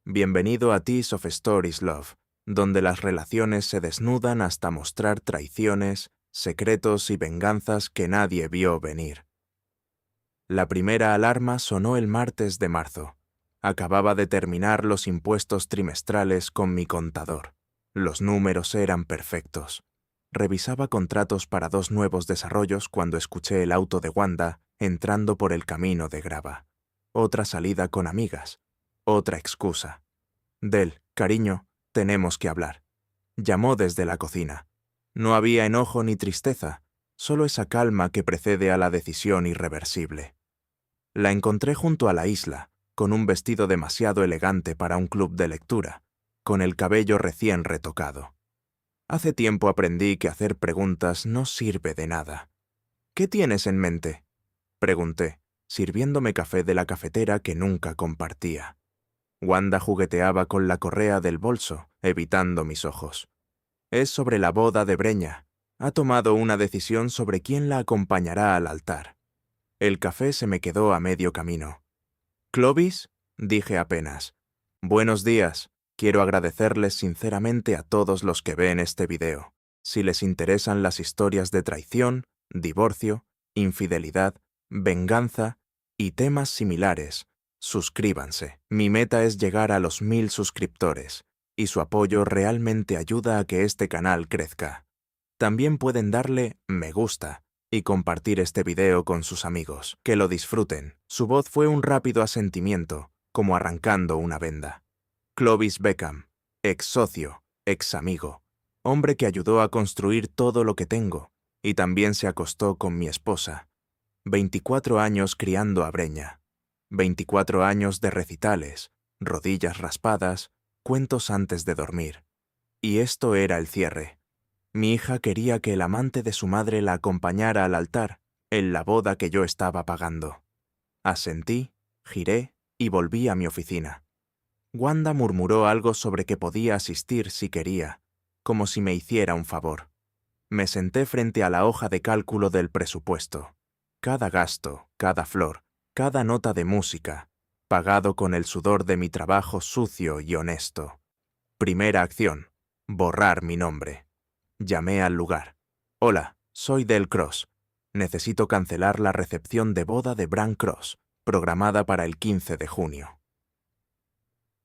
Bienvenido a Tears of Stories Love, donde las relaciones se desnudan hasta mostrar traiciones, secretos y venganzas que nadie vio venir. La primera alarma sonó el martes de marzo. Acababa de terminar los impuestos trimestrales con mi contador. Los números eran perfectos. Revisaba contratos para 2 nuevos desarrollos cuando escuché el auto de Wanda entrando por el camino de grava. Otra salida con amigas. Otra excusa. Del, cariño, tenemos que hablar. Llamó desde la cocina. No había enojo ni tristeza, solo esa calma que precede a la decisión irreversible. La encontré junto a la isla, con un vestido demasiado elegante para un club de lectura, con el cabello recién retocado. Hace tiempo aprendí que hacer preguntas no sirve de nada. ¿Qué tienes en mente?, pregunté, sirviéndome café de la cafetera que nunca compartía. Wanda jugueteaba con la correa del bolso, evitando mis ojos. Es sobre la boda de Breña. Ha tomado una decisión sobre quién la acompañará al altar. El café se me quedó a medio camino. «¿Clovis?», dije apenas. «Buenos días. Quiero agradecerles sinceramente a todos los que ven este video. Si les interesan las historias de traición, divorcio, infidelidad, venganza y temas similares, suscríbanse. Mi meta es llegar a los 1000 suscriptores, y su apoyo realmente ayuda a que este canal crezca. También pueden darle me gusta y compartir este video con sus amigos. Que lo disfruten». Su voz fue un rápido asentimiento, como arrancando una venda. Clovis Beckham, ex socio, ex amigo, hombre que ayudó a construir todo lo que tengo, y también se acostó con mi esposa. 24 años criando a Breña. 24 años de recitales, rodillas raspadas, cuentos antes de dormir. Y esto era el cierre. Mi hija quería que el amante de su madre la acompañara al altar, en la boda que yo estaba pagando. Asentí, giré y volví a mi oficina. Wanda murmuró algo sobre que podía asistir si quería, como si me hiciera un favor. Me senté frente a la hoja de cálculo del presupuesto. Cada gasto, cada flor, cada nota de música, pagado con el sudor de mi trabajo sucio y honesto. Primera acción: borrar mi nombre. Llamé al lugar. «Hola, soy Del Cross. Necesito cancelar la recepción de boda de Bran Cross, programada para el 15 de junio.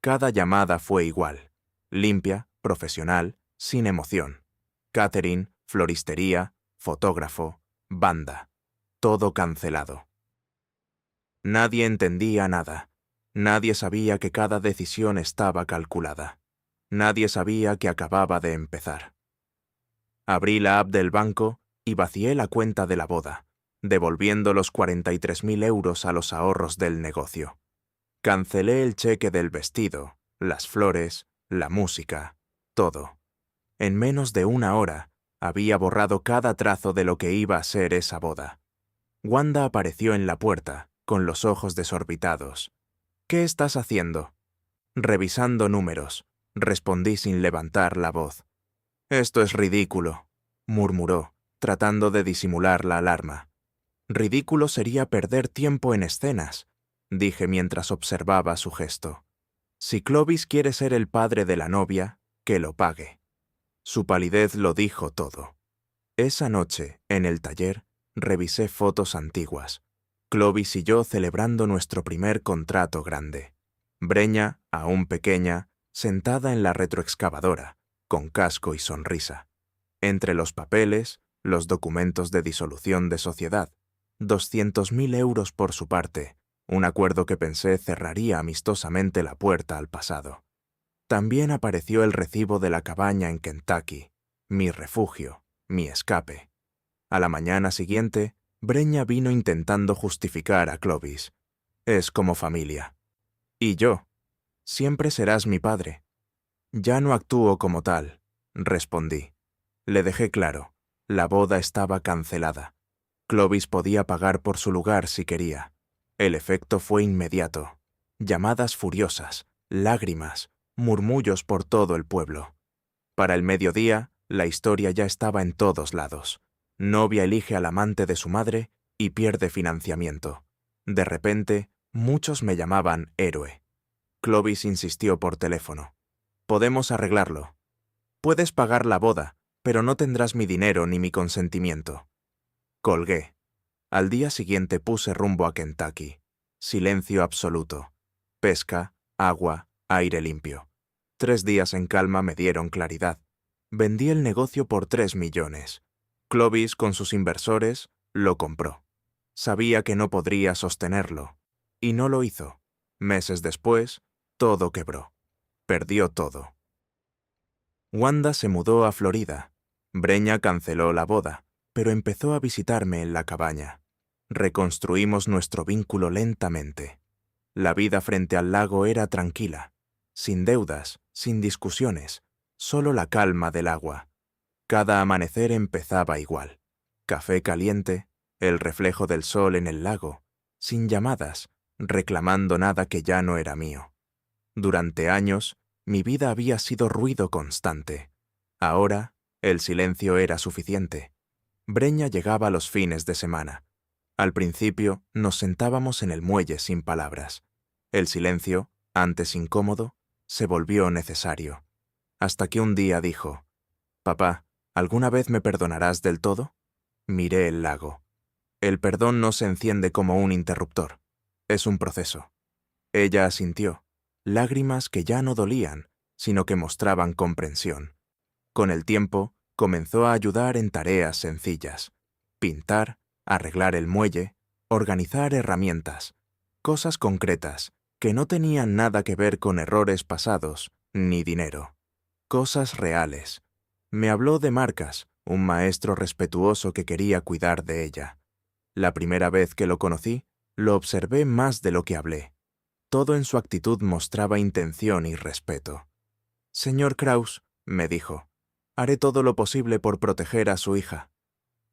Cada llamada fue igual. Limpia, profesional, sin emoción. Catering, floristería, fotógrafo, banda. Todo cancelado. Nadie entendía nada. Nadie sabía que cada decisión estaba calculada. Nadie sabía que acababa de empezar. Abrí la app del banco y vacié la cuenta de la boda, devolviendo los 43.000 euros a los ahorros del negocio. Cancelé el cheque del vestido, las flores, la música, todo. En menos de 1 hora, había borrado cada trazo de lo que iba a ser esa boda. Wanda apareció en la puerta, con los ojos desorbitados. «¿Qué estás haciendo?» «Revisando números», respondí sin levantar la voz. «Esto es ridículo», murmuró, tratando de disimular la alarma. «Ridículo sería perder tiempo en escenas», dije mientras observaba su gesto. «Si Clovis quiere ser el padre de la novia, que lo pague». Su palidez lo dijo todo. Esa noche, en el taller, revisé fotos antiguas. Clovis y yo celebrando nuestro primer contrato grande. Breña, aún pequeña, sentada en la retroexcavadora, con casco y sonrisa. Entre los papeles, los documentos de disolución de sociedad, 200.000 euros por su parte, un acuerdo que pensé cerraría amistosamente la puerta al pasado. También apareció el recibo de la cabaña en Kentucky, mi refugio, mi escape. A la mañana siguiente, Breña vino intentando justificar a Clovis. «Es como familia». «¿Y yo? Siempre serás mi padre». «Ya no actúo como tal», respondí. Le dejé claro, la boda estaba cancelada. Clovis podía pagar por su lugar si quería. El efecto fue inmediato. Llamadas furiosas, lágrimas, murmullos por todo el pueblo. Para el mediodía, la historia ya estaba en todos lados. Novia elige al amante de su madre y pierde financiamiento. De repente, muchos me llamaban héroe. Clovis insistió por teléfono. Podemos arreglarlo. Puedes pagar la boda, pero no tendrás mi dinero ni mi consentimiento. Colgué. Al día siguiente puse rumbo a Kentucky. Silencio absoluto. Pesca, agua, aire limpio. 3 días en calma me dieron claridad. Vendí el negocio por 3 millones. Clovis, con sus inversores, lo compró. Sabía que no podría sostenerlo. Y no lo hizo. Meses después, todo quebró. Perdió todo. Wanda se mudó a Florida. Breña canceló la boda, pero empezó a visitarme en la cabaña. Reconstruimos nuestro vínculo lentamente. La vida frente al lago era tranquila, sin deudas, sin discusiones, solo la calma del agua. Cada amanecer empezaba igual. Café caliente, el reflejo del sol en el lago, sin llamadas, reclamando nada que ya no era mío. Durante años, mi vida había sido ruido constante. Ahora, el silencio era suficiente. Breña llegaba los fines de semana. Al principio, nos sentábamos en el muelle sin palabras. El silencio, antes incómodo, se volvió necesario. Hasta que un día dijo: «Papá, ¿alguna vez me perdonarás del todo?». Miré el lago. El perdón no se enciende como un interruptor. Es un proceso. Ella asintió. Lágrimas que ya no dolían, sino que mostraban comprensión. Con el tiempo, comenzó a ayudar en tareas sencillas. Pintar, arreglar el muelle, organizar herramientas. Cosas concretas, que no tenían nada que ver con errores pasados, ni dinero. Cosas reales. Me habló de Marcas, un maestro respetuoso que quería cuidar de ella. La primera vez que lo conocí, lo observé más de lo que hablé. Todo en su actitud mostraba intención y respeto. «Señor Kraus», me dijo, «haré todo lo posible por proteger a su hija».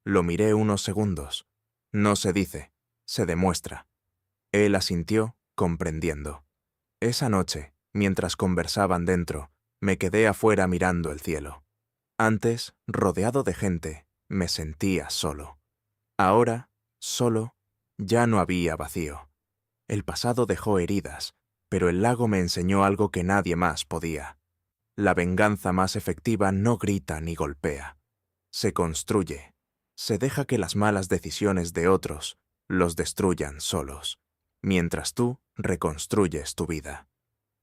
Lo miré unos segundos. No se dice, se demuestra. Él asintió, comprendiendo. Esa noche, mientras conversaban dentro, me quedé afuera mirando el cielo. Antes, rodeado de gente, me sentía solo. Ahora, solo, ya no había vacío. El pasado dejó heridas, pero el lago me enseñó algo que nadie más podía. La venganza más efectiva no grita ni golpea. Se construye. Se deja que las malas decisiones de otros los destruyan solos, mientras tú reconstruyes tu vida.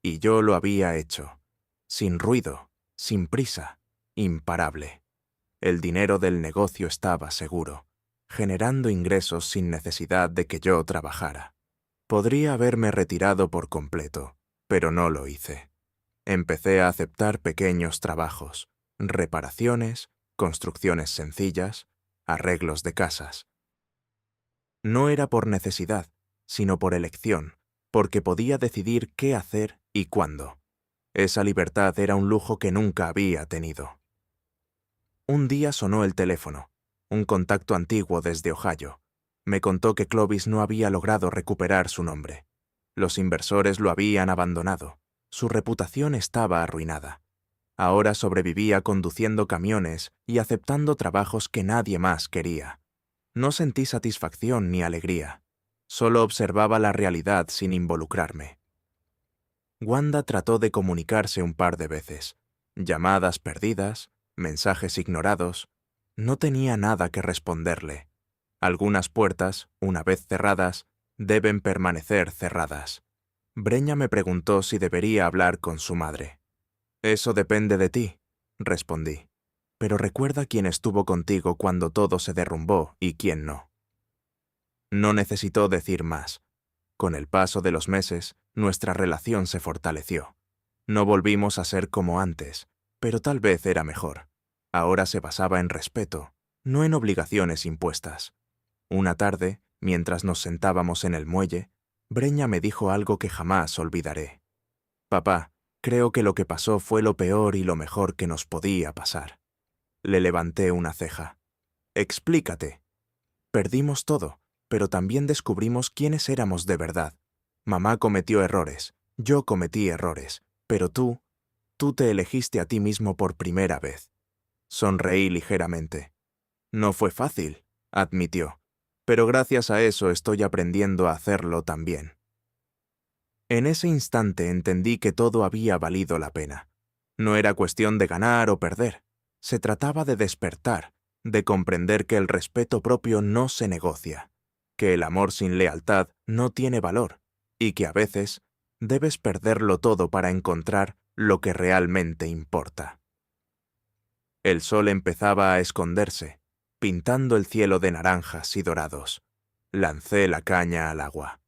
Y yo lo había hecho. Sin ruido, sin prisa, imparable. El dinero del negocio estaba seguro, generando ingresos sin necesidad de que yo trabajara. Podría haberme retirado por completo, pero no lo hice. Empecé a aceptar pequeños trabajos, reparaciones, construcciones sencillas, arreglos de casas. No era por necesidad, sino por elección, porque podía decidir qué hacer y cuándo. Esa libertad era un lujo que nunca había tenido. Un día sonó el teléfono, un contacto antiguo desde Ohio. Me contó que Clovis no había logrado recuperar su nombre. Los inversores lo habían abandonado. Su reputación estaba arruinada. Ahora sobrevivía conduciendo camiones y aceptando trabajos que nadie más quería. No sentí satisfacción ni alegría. Solo observaba la realidad sin involucrarme. Wanda trató de comunicarse un par de veces. Llamadas perdidas, mensajes ignorados. No tenía nada que responderle. Algunas puertas, una vez cerradas, deben permanecer cerradas. Breña me preguntó si debería hablar con su madre. «Eso depende de ti», respondí. «Pero recuerda quién estuvo contigo cuando todo se derrumbó y quién no». No necesitó decir más. Con el paso de los meses, nuestra relación se fortaleció. No volvimos a ser como antes, pero tal vez era mejor. Ahora se basaba en respeto, no en obligaciones impuestas. Una tarde, mientras nos sentábamos en el muelle, Breña me dijo algo que jamás olvidaré. «Papá, creo que lo que pasó fue lo peor y lo mejor que nos podía pasar». Le levanté una ceja. «Explícate». «Perdimos todo, pero también descubrimos quiénes éramos de verdad. Mamá cometió errores, yo cometí errores, pero tú te elegiste a ti mismo por primera vez». Sonreí ligeramente. «No fue fácil», admitió, «pero gracias a eso estoy aprendiendo a hacerlo también». En ese instante entendí que todo había valido la pena. No era cuestión de ganar o perder. Se trataba de despertar, de comprender que el respeto propio no se negocia, que el amor sin lealtad no tiene valor y que a veces debes perderlo todo para encontrar lo que realmente importa. El sol empezaba a esconderse, pintando el cielo de naranjas y dorados. Lancé la caña al agua.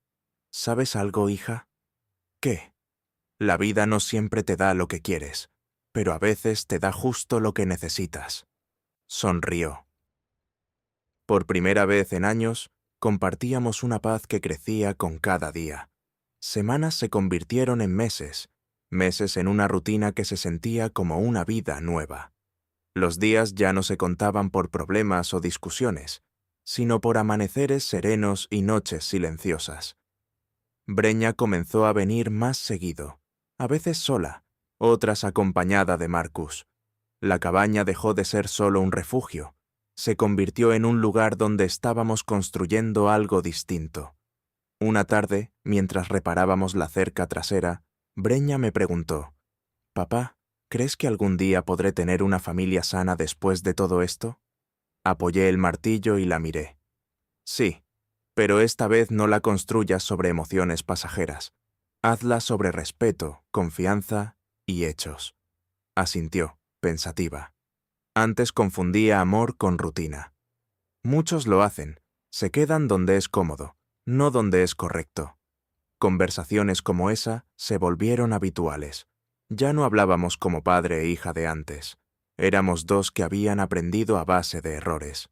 ¿Sabes algo, hija? ¿Qué? La vida no siempre te da lo que quieres, pero a veces te da justo lo que necesitas. Sonrió. Por primera vez en años, compartíamos una paz que crecía con cada día. Semanas se convirtieron en meses, meses en una rutina que se sentía como una vida nueva. Los días ya no se contaban por problemas o discusiones, sino por amaneceres serenos y noches silenciosas. Breña comenzó a venir más seguido, a veces sola, otras acompañada de Marcus. La cabaña dejó de ser solo un refugio, se convirtió en un lugar donde estábamos construyendo algo distinto. Una tarde, mientras reparábamos la cerca trasera, Breña me preguntó: «Papá, ¿crees que algún día podré tener una familia sana después de todo esto?» Apoyé el martillo y la miré. «Sí, pero esta vez no la construyas sobre emociones pasajeras. Hazla sobre respeto, confianza y hechos». Asintió, pensativa. Antes confundía amor con rutina. Muchos lo hacen, se quedan donde es cómodo, no donde es correcto. Conversaciones como esa se volvieron habituales. Ya no hablábamos como padre e hija de antes. Éramos dos que habían aprendido a base de errores.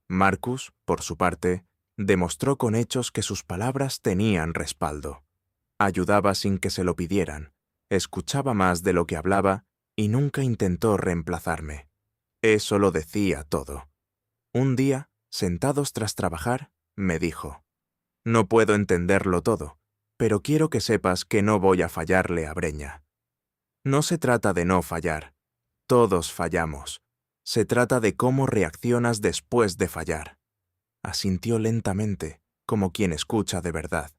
Marcus, por su parte, demostró con hechos que sus palabras tenían respaldo. Ayudaba sin que se lo pidieran, escuchaba más de lo que hablaba y nunca intentó reemplazarme. Eso lo decía todo. Un día, sentados tras trabajar, me dijo: «No puedo entenderlo todo, pero quiero que sepas que no voy a fallarle a Breña». No se trata de no fallar. Todos fallamos. Se trata de cómo reaccionas después de fallar. Asintió lentamente, como quien escucha de verdad.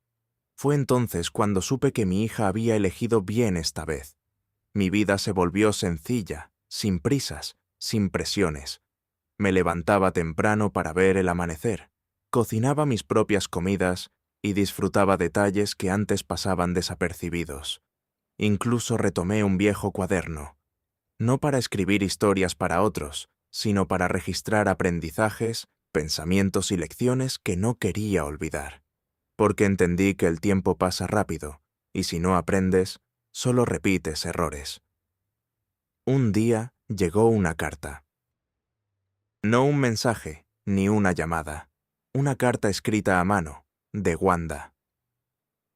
Fue entonces cuando supe que mi hija había elegido bien esta vez. Mi vida se volvió sencilla, sin prisas, sin presiones. Me levantaba temprano para ver el amanecer, cocinaba mis propias comidas y disfrutaba detalles que antes pasaban desapercibidos. Incluso retomé un viejo cuaderno, no para escribir historias para otros, sino para registrar aprendizajes, pensamientos y lecciones que no quería olvidar. Porque entendí que el tiempo pasa rápido, y si no aprendes, solo repites errores. Un día llegó una carta. No un mensaje, ni una llamada. Una carta escrita a mano, de Wanda.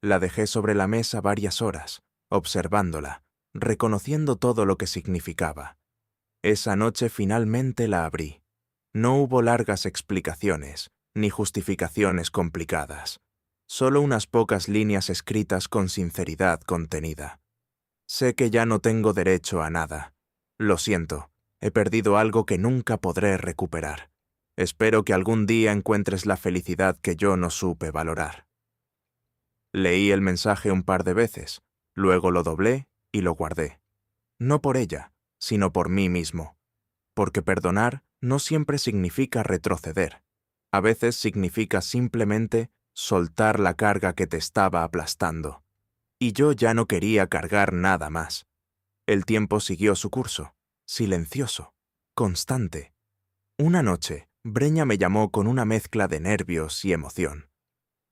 La dejé sobre la mesa varias horas, observándola, reconociendo todo lo que significaba. Esa noche finalmente la abrí. No hubo largas explicaciones, ni justificaciones complicadas. Solo unas pocas líneas escritas con sinceridad contenida. Sé que ya no tengo derecho a nada. Lo siento, he perdido algo que nunca podré recuperar. Espero que algún día encuentres la felicidad que yo no supe valorar. Leí el mensaje un par de veces, luego lo doblé y lo guardé. No por ella, sino por mí mismo. Porque perdonar no siempre significa retroceder. A veces significa simplemente soltar la carga que te estaba aplastando. Y yo ya no quería cargar nada más. El tiempo siguió su curso, silencioso, constante. Una noche, Breña me llamó con una mezcla de nervios y emoción.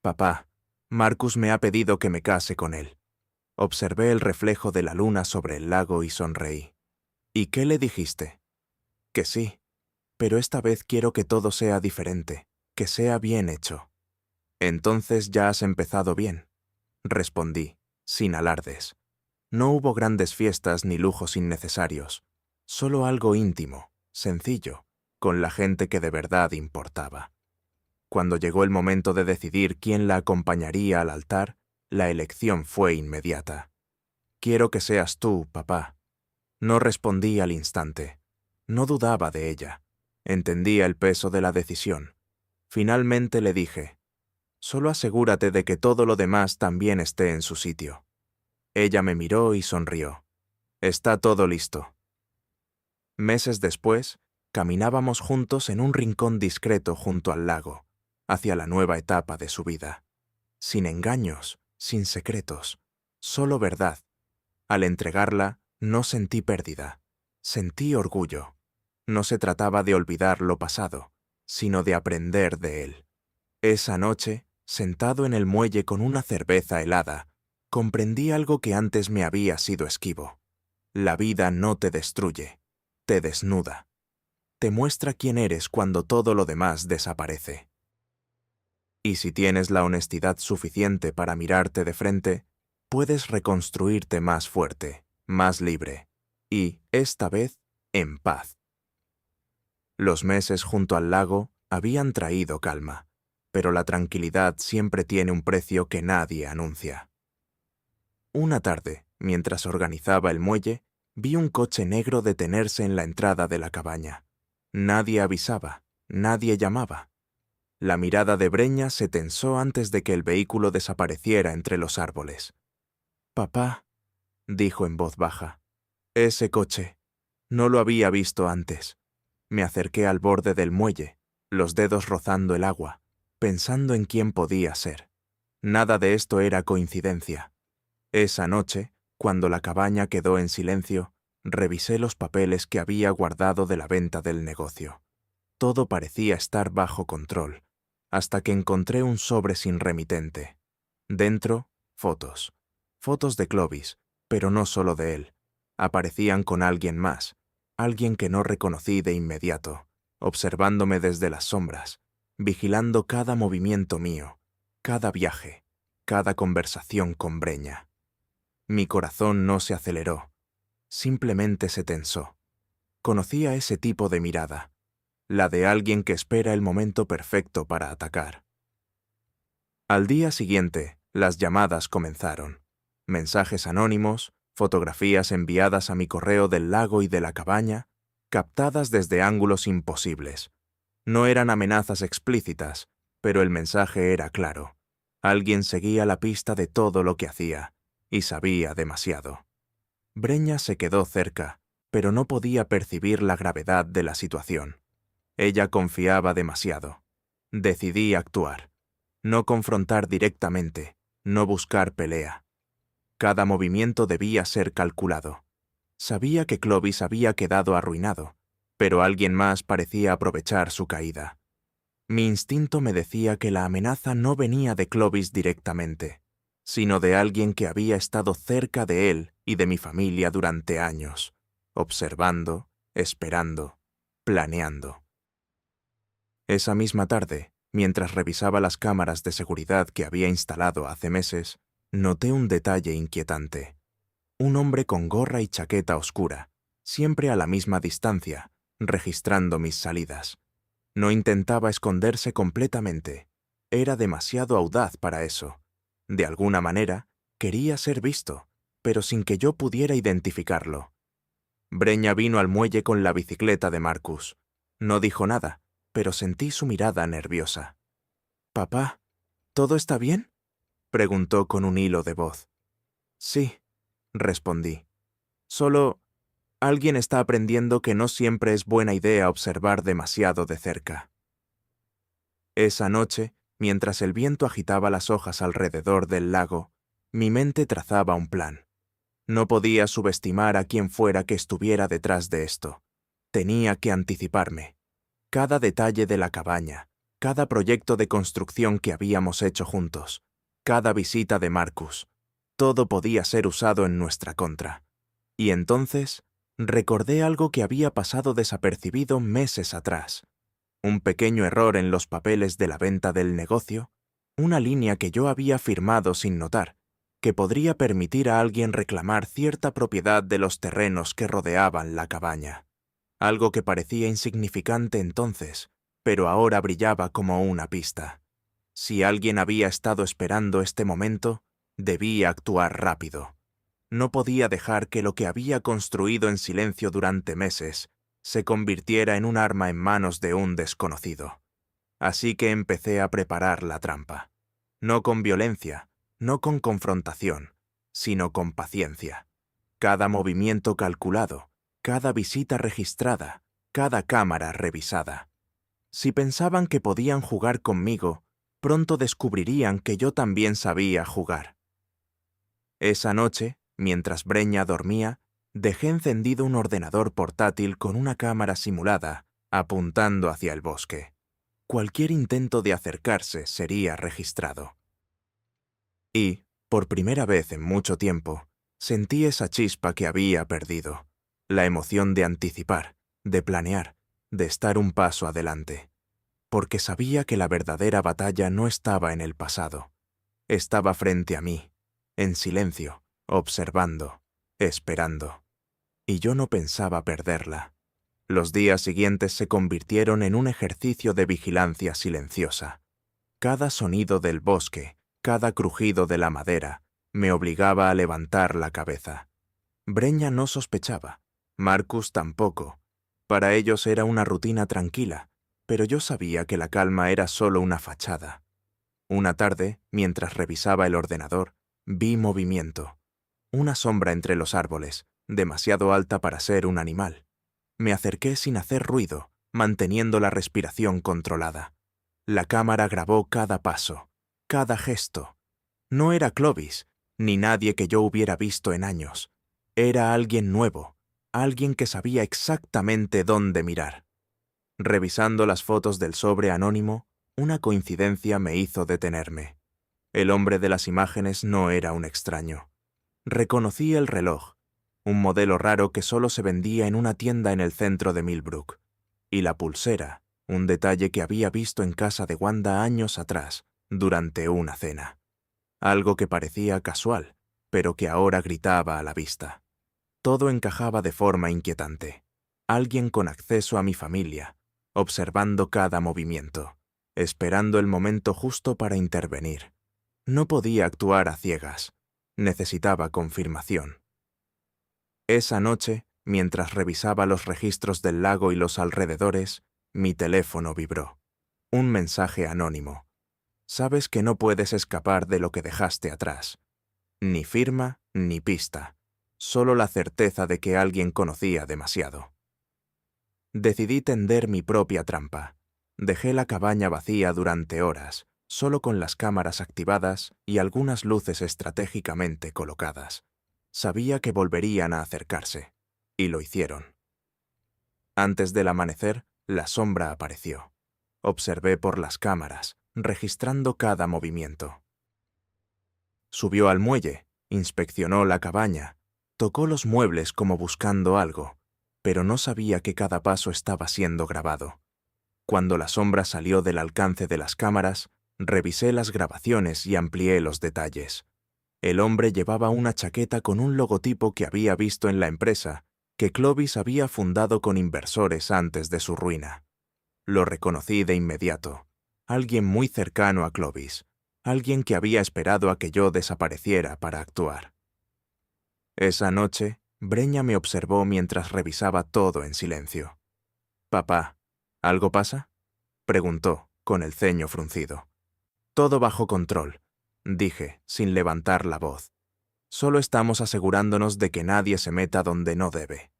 «Papá, Marcus me ha pedido que me case con él». Observé el reflejo de la luna sobre el lago y sonreí. «¿Y qué le dijiste?» «Que sí, pero esta vez quiero que todo sea diferente, que sea bien hecho». «Entonces ya has empezado bien», respondí, sin alardes. No hubo grandes fiestas ni lujos innecesarios, solo algo íntimo, sencillo, con la gente que de verdad importaba. Cuando llegó el momento de decidir quién la acompañaría al altar, la elección fue inmediata. «Quiero que seas tú, papá». No respondí al instante. No dudaba de ella. Entendía el peso de la decisión. Finalmente le dije: «Solo asegúrate de que todo lo demás también esté en su sitio». Ella me miró y sonrió. Está todo listo. Meses después, caminábamos juntos en un rincón discreto junto al lago, hacia la nueva etapa de su vida. Sin engaños, sin secretos, solo verdad. Al entregarla, no sentí pérdida, sentí orgullo. No se trataba de olvidar lo pasado, sino de aprender de él. Esa noche, sentado en el muelle con una cerveza helada, comprendí algo que antes me había sido esquivo. La vida no te destruye, te desnuda. Te muestra quién eres cuando todo lo demás desaparece. Y si tienes la honestidad suficiente para mirarte de frente, puedes reconstruirte más fuerte, más libre, y, esta vez, en paz. Los meses junto al lago habían traído calma, pero la tranquilidad siempre tiene un precio que nadie anuncia. Una tarde, mientras organizaba el muelle, vi un coche negro detenerse en la entrada de la cabaña. Nadie avisaba, nadie llamaba. La mirada de Breña se tensó antes de que el vehículo desapareciera entre los árboles. «Papá», dijo en voz baja, «ese coche. No lo había visto antes». Me acerqué al borde del muelle, los dedos rozando el agua, pensando en quién podía ser. Nada de esto era coincidencia. Esa noche, cuando la cabaña quedó en silencio, revisé los papeles que había guardado de la venta del negocio. Todo parecía estar bajo control, hasta que encontré un sobre sin remitente. Dentro, fotos. Fotos de Clovis, pero no solo de él. Aparecían con alguien más, alguien que no reconocí de inmediato, observándome desde las sombras, vigilando cada movimiento mío, cada viaje, cada conversación con Breña. Mi corazón no se aceleró, simplemente se tensó. Conocía ese tipo de mirada, la de alguien que espera el momento perfecto para atacar. Al día siguiente, las llamadas comenzaron. Mensajes anónimos, fotografías enviadas a mi correo del lago y de la cabaña, captadas desde ángulos imposibles. No eran amenazas explícitas, pero el mensaje era claro. Alguien seguía la pista de todo lo que hacía, y sabía demasiado. Breña se quedó cerca, pero no podía percibir la gravedad de la situación. Ella confiaba demasiado. Decidí actuar. No confrontar directamente, no buscar pelea. Cada movimiento debía ser calculado. Sabía que Clovis había quedado arruinado, pero alguien más parecía aprovechar su caída. Mi instinto me decía que la amenaza no venía de Clovis directamente, sino de alguien que había estado cerca de él y de mi familia durante años, observando, esperando, planeando. Esa misma tarde, mientras revisaba las cámaras de seguridad que había instalado hace meses, noté un detalle inquietante. Un hombre con gorra y chaqueta oscura, siempre a la misma distancia, registrando mis salidas. No intentaba esconderse completamente. Era demasiado audaz para eso. De alguna manera, quería ser visto, pero sin que yo pudiera identificarlo. Breña vino al muelle con la bicicleta de Marcus. No dijo nada, pero sentí su mirada nerviosa. «Papá, ¿todo está bien?», preguntó con un hilo de voz. «Sí», respondí. «Solo alguien está aprendiendo que no siempre es buena idea observar demasiado de cerca». Esa noche, mientras el viento agitaba las hojas alrededor del lago, mi mente trazaba un plan. No podía subestimar a quien fuera que estuviera detrás de esto. Tenía que anticiparme. Cada detalle de la cabaña, cada proyecto de construcción que habíamos hecho juntos, cada visita de Marcus, todo podía ser usado en nuestra contra. Y entonces recordé algo que había pasado desapercibido meses atrás. Un pequeño error en los papeles de la venta del negocio, una línea que yo había firmado sin notar, que podría permitir a alguien reclamar cierta propiedad de los terrenos que rodeaban la cabaña. Algo que parecía insignificante entonces, pero ahora brillaba como una pista. Si alguien había estado esperando este momento, debía actuar rápido. No podía dejar que lo que había construido en silencio durante meses se convirtiera en un arma en manos de un desconocido. Así que empecé a preparar la trampa. No con violencia, no con confrontación, sino con paciencia. Cada movimiento calculado, cada visita registrada, cada cámara revisada. Si pensaban que podían jugar conmigo, pronto descubrirían que yo también sabía jugar. Esa noche, mientras Breña dormía, dejé encendido un ordenador portátil con una cámara simulada, apuntando hacia el bosque. Cualquier intento de acercarse sería registrado. Y, por primera vez en mucho tiempo, sentí esa chispa que había perdido, la emoción de anticipar, de planear, de estar un paso adelante. Porque sabía que la verdadera batalla no estaba en el pasado. Estaba frente a mí, en silencio, observando, esperando. Y yo no pensaba perderla. Los días siguientes se convirtieron en un ejercicio de vigilancia silenciosa. Cada sonido del bosque, cada crujido de la madera, me obligaba a levantar la cabeza. Breña no sospechaba, Marcus tampoco. Para ellos era una rutina tranquila, pero yo sabía que la calma era solo una fachada. Una tarde, mientras revisaba el ordenador, vi movimiento. Una sombra entre los árboles, demasiado alta para ser un animal. Me acerqué sin hacer ruido, manteniendo la respiración controlada. La cámara grabó cada paso, cada gesto. No era Clovis, ni nadie que yo hubiera visto en años. Era alguien nuevo, alguien que sabía exactamente dónde mirar. Revisando las fotos del sobre anónimo, una coincidencia me hizo detenerme. El hombre de las imágenes no era un extraño. Reconocí el reloj, un modelo raro que solo se vendía en una tienda en el centro de Millbrook, y la pulsera, un detalle que había visto en casa de Wanda años atrás, durante una cena. Algo que parecía casual, pero que ahora gritaba a la vista. Todo encajaba de forma inquietante. Alguien con acceso a mi familia, observando cada movimiento, esperando el momento justo para intervenir. No podía actuar a ciegas. Necesitaba confirmación. Esa noche, mientras revisaba los registros del lago y los alrededores, mi teléfono vibró. Un mensaje anónimo. Sabes que no puedes escapar de lo que dejaste atrás. Ni firma, ni pista. Solo la certeza de que alguien conocía demasiado. Decidí tender mi propia trampa. Dejé la cabaña vacía durante horas, solo con las cámaras activadas y algunas luces estratégicamente colocadas. Sabía que volverían a acercarse, y lo hicieron. Antes del amanecer, la sombra apareció. Observé por las cámaras, registrando cada movimiento. Subió al muelle, inspeccionó la cabaña, tocó los muebles como buscando algo, pero no sabía que cada paso estaba siendo grabado. Cuando la sombra salió del alcance de las cámaras, revisé las grabaciones y amplié los detalles. El hombre llevaba una chaqueta con un logotipo que había visto en la empresa, que Clovis había fundado con inversores antes de su ruina. Lo reconocí de inmediato. Alguien muy cercano a Clovis. Alguien que había esperado a que yo desapareciera para actuar. Esa noche, Breña me observó mientras revisaba todo en silencio. «Papá, ¿algo pasa?», preguntó, con el ceño fruncido. «Todo bajo control», dije, sin levantar la voz. «Solo estamos asegurándonos de que nadie se meta donde no debe».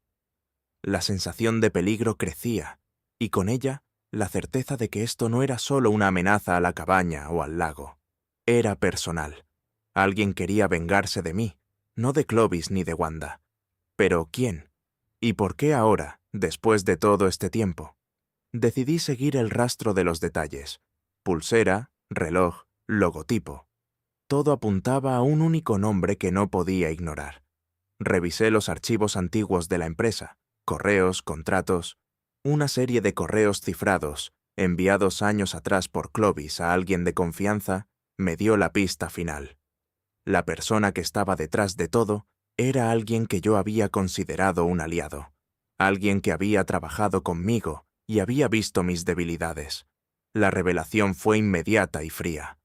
La sensación de peligro crecía, y con ella, la certeza de que esto no era solo una amenaza a la cabaña o al lago. Era personal. Alguien quería vengarse de mí, no de Clovis ni de Wanda. ¿Pero quién? ¿Y por qué ahora, después de todo este tiempo? Decidí seguir el rastro de los detalles. Pulsera, reloj, logotipo. Todo apuntaba a un único nombre que no podía ignorar. Revisé los archivos antiguos de la empresa, correos, contratos, una serie de correos cifrados, enviados años atrás por Clovis a alguien de confianza, me dio la pista final. La persona que estaba detrás de todo era alguien que yo había considerado un aliado, alguien que había trabajado conmigo y había visto mis debilidades. La revelación fue inmediata y fría.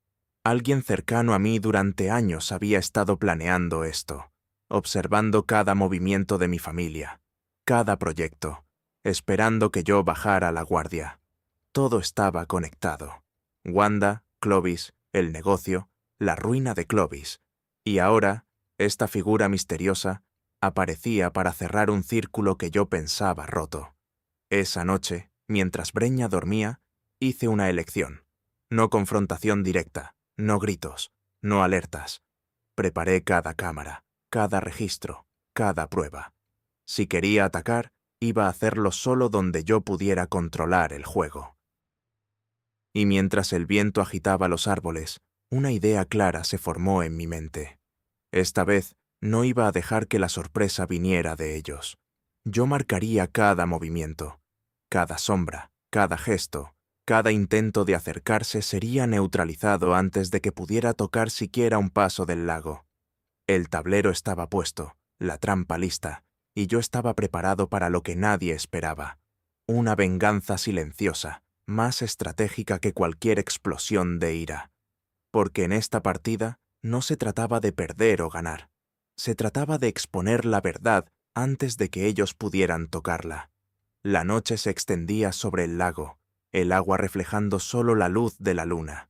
Alguien cercano a mí durante años había estado planeando esto, observando cada movimiento de mi familia, cada proyecto, esperando que yo bajara la guardia. Todo estaba conectado. Wanda, Clovis, el negocio, la ruina de Clovis. Y ahora, Esta figura misteriosa aparecía para cerrar un círculo que yo pensaba roto. Esa noche, mientras Breña dormía, hice una elección. No confrontación directa, no gritos, no alertas. Preparé cada cámara, cada registro, cada prueba. Si quería atacar, iba a hacerlo solo donde yo pudiera controlar el juego. Y mientras el viento agitaba los árboles, una idea clara se formó en mi mente. Esta vez no iba a dejar que la sorpresa viniera de ellos. Yo marcaría cada movimiento, cada sombra, cada gesto, cada intento de acercarse sería neutralizado antes de que pudiera tocar siquiera un paso del lago. El tablero estaba puesto, la trampa lista, y yo estaba preparado para lo que nadie esperaba. Una venganza silenciosa, más estratégica que cualquier explosión de ira. Porque en esta partida no se trataba de perder o ganar. Se trataba de exponer la verdad antes de que ellos pudieran tocarla. La noche se extendía sobre el lago, el agua reflejando solo la luz de la luna.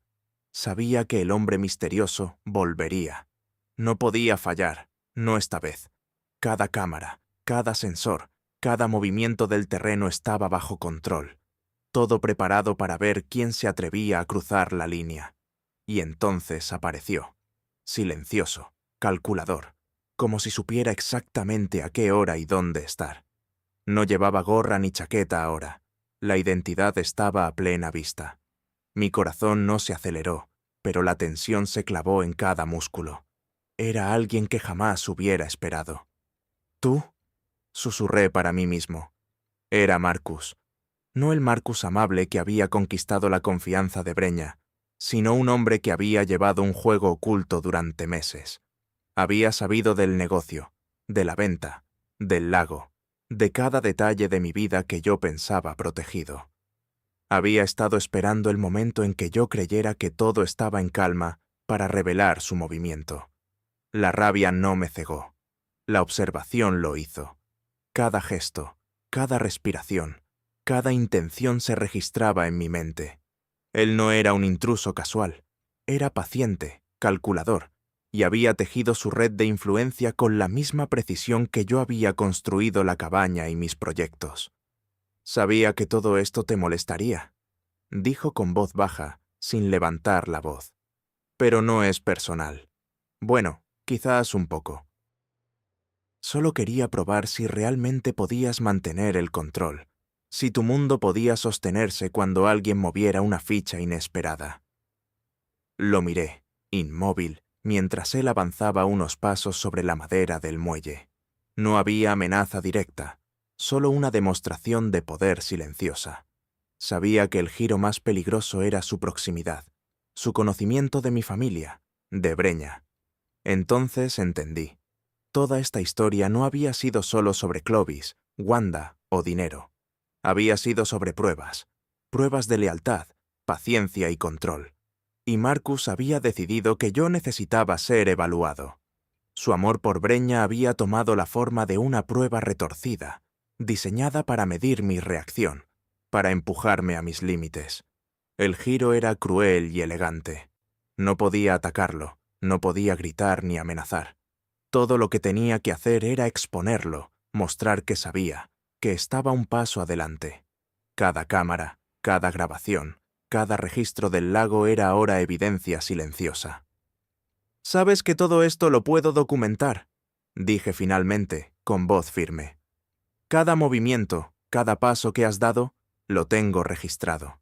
Sabía que el hombre misterioso volvería. No podía fallar, no esta vez. Cada cámara, cada sensor, cada movimiento del terreno estaba bajo control. Todo preparado para ver quién se atrevía a cruzar la línea. Y entonces apareció. Silencioso, calculador, como si supiera exactamente a qué hora y dónde estar. No llevaba gorra ni chaqueta ahora. La identidad estaba a plena vista. Mi corazón no se aceleró, pero la tensión se clavó en cada músculo. Era alguien que jamás hubiera esperado. ¿Tú? Susurré para mí mismo. Era Marcus. No el Marcus amable que había conquistado la confianza de Breña, sino un hombre que había llevado un juego oculto durante meses. Había sabido del negocio, de la venta, del lago, de cada detalle de mi vida que yo pensaba protegido. Había estado esperando el momento en que yo creyera que todo estaba en calma para revelar su movimiento. La rabia no me cegó. La observación lo hizo. Cada gesto, cada respiración, cada intención se registraba en mi mente. Él no era un intruso casual. Era paciente, calculador, y había tejido su red de influencia con la misma precisión que yo había construido la cabaña y mis proyectos. «Sabía que todo esto te molestaría», dijo con voz baja, sin levantar la voz. «Pero no es personal. Bueno, quizás un poco. Solo quería probar si realmente podías mantener el control, si tu mundo podía sostenerse cuando alguien moviera una ficha inesperada». Lo miré, inmóvil, mientras él avanzaba unos pasos sobre la madera del muelle. No había amenaza directa, solo una demostración de poder silenciosa. Sabía que el giro más peligroso era su proximidad, su conocimiento de mi familia, de Breña. Entonces entendí. Toda esta historia no había sido solo sobre Clovis, Wanda o dinero. Había sido sobre pruebas, pruebas de lealtad, paciencia y control. Y Marcus había decidido que yo necesitaba ser evaluado. Su amor por Breña había tomado la forma de una prueba retorcida, diseñada para medir mi reacción, para empujarme a mis límites. El giro era cruel y elegante. No podía atacarlo, no podía gritar ni amenazar. Todo lo que tenía que hacer era exponerlo, mostrar que sabía, que estaba un paso adelante. Cada cámara, cada grabación, cada registro del lago era ahora evidencia silenciosa. «Sabes que todo esto lo puedo documentar», dije finalmente, con voz firme. «Cada movimiento, cada paso que has dado, lo tengo registrado».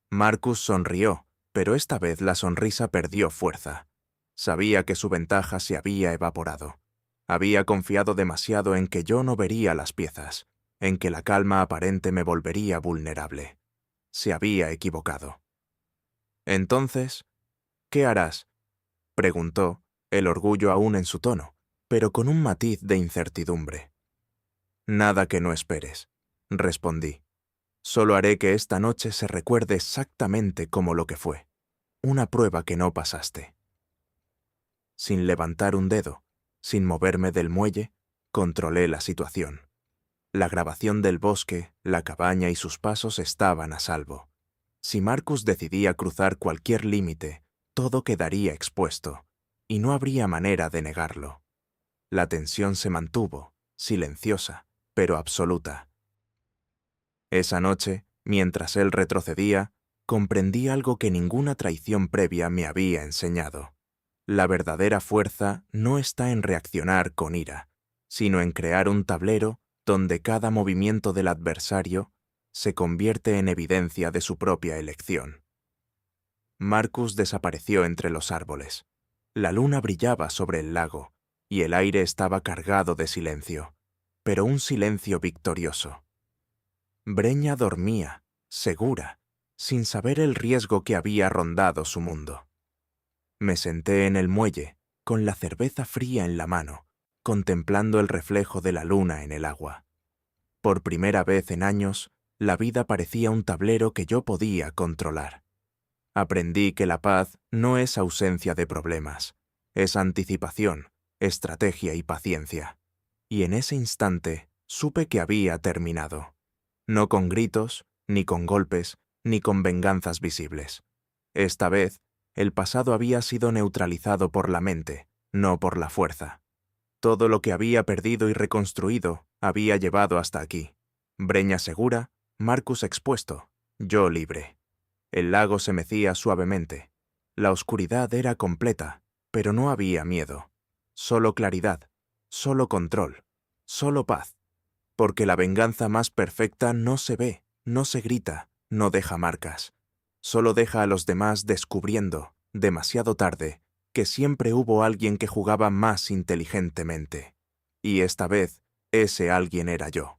Marcus sonrió, pero esta vez la sonrisa perdió fuerza. Sabía que su ventaja se había evaporado. Había confiado demasiado en que yo no vería las piezas, en que la calma aparente me volvería vulnerable. Se había equivocado. «Entonces, ¿qué harás?», preguntó, el orgullo aún en su tono, pero con un matiz de incertidumbre. «Nada que no esperes», respondí. «Solo haré que esta noche se recuerde exactamente como lo que fue. Una prueba que no pasaste». Sin levantar un dedo, sin moverme del muelle, controlé la situación. La grabación del bosque, la cabaña y sus pasos estaban a salvo. Si Marcus decidía cruzar cualquier límite, todo quedaría expuesto. y no habría manera de negarlo. La tensión se mantuvo, silenciosa, pero absoluta. Esa noche, mientras él retrocedía, comprendí algo que ninguna traición previa me había enseñado. La verdadera fuerza no está en reaccionar con ira, sino en crear un tablero donde cada movimiento del adversario se convierte en evidencia de su propia elección. Marcus desapareció entre los árboles. La luna brillaba sobre el lago, y el aire estaba cargado de silencio, pero un silencio victorioso. Breña dormía, segura, sin saber el riesgo que había rondado su mundo. Me senté en el muelle, con la cerveza fría en la mano, contemplando el reflejo de la luna en el agua. Por primera vez en años, la vida parecía un tablero que yo podía controlar. Aprendí que la paz no es ausencia de problemas, es anticipación, estrategia y paciencia. Y en ese instante supe que había terminado. No con gritos, ni con golpes, ni con venganzas visibles. Esta vez, el pasado había sido neutralizado por la mente, no por la fuerza. Todo lo que había perdido y reconstruido había llevado hasta aquí. Breña segura, Marcus expuesto, yo libre. El lago se mecía suavemente. La oscuridad era completa, pero no había miedo. Solo claridad, solo control, solo paz. Porque la venganza más perfecta no se ve, no se grita, no deja marcas. Solo deja a los demás descubriendo, demasiado tarde, que siempre hubo alguien que jugaba más inteligentemente. Y esta vez, ese alguien era yo.